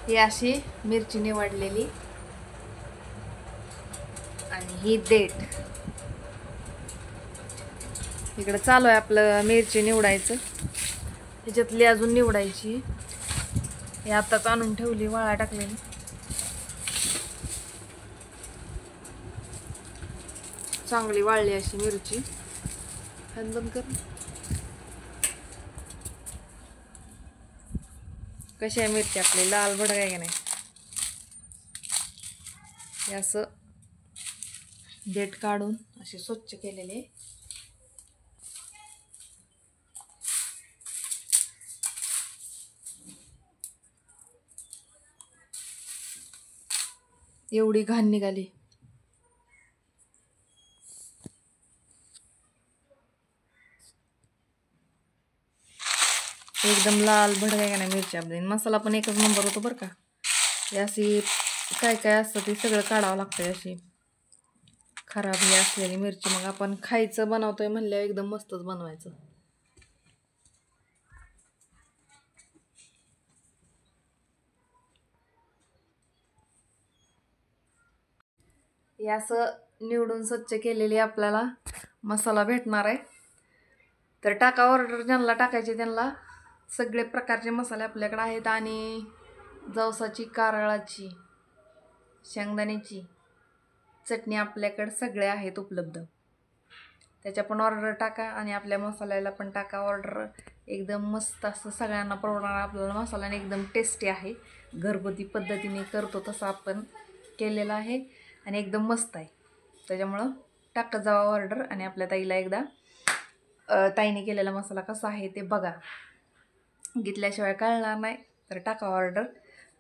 ही अशी मिरची निवडलेली आणि ही देठ. इकडे चालू आहे आपलं मिरची निवडायचं. ह्याच्यातली अजून निवडायची. हे आताच आणून ठेवली, वाळा टाकलेली. चांगली वाळली अशी मिरची. बंद कर. कशी आहे मिरची आपली? लाल भडक आहे का नाही? हे असं देठ काढून असे स्वच्छ केलेले. एवढी घाण निघाली. एकदम लाल भडक आहे का नाही मिरची आपली. मसाला पण एकच नंबर होतो बरं का. हे अशी काय काय असतं ते सगळं काढावं लागतं. अशी खराब ही असलेली मिरची मग आपण खायचं बनवतोय म्हणल्यावर एकदम मस्तच बनवायचं. हे असं निवडून स्वच्छ केलेली आपल्याला मसाला भेटणार आहे. तर टाका ऑर्डर, ज्यांना टाकायचे त्यांना. सगळे प्रकारचे मसाले आपल्याकडे आहेत आणि जवसाची, कारळाची, शेंगदाण्याची चटणी आपल्याकडे सगळे आहेत उपलब्ध. त्याच्या पण ऑर्डर टाका आणि आपल्या मसाल्याला पण टाका ऑर्डर. एकदम मस्त असं सगळ्यांना परवडणारा आपल्याला मसाला आणि एकदम टेस्टी आहे. घरगुती पद्धतीने करतो तसं आपण केलेलं आहे आणि एकदम मस्त आहे. त्याच्यामुळं टाका जावा ऑर्डर आणि आपल्या ताईला एकदा ताईने केलेला मसाला कसा आहे ते बघा. घेतल्याशिवाय कळणार नाही. तर टाका ऑर्डर.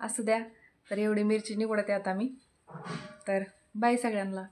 असू द्या. तर एवढी मिरची निवडते आता मी. तर बाय सगळ्यांना.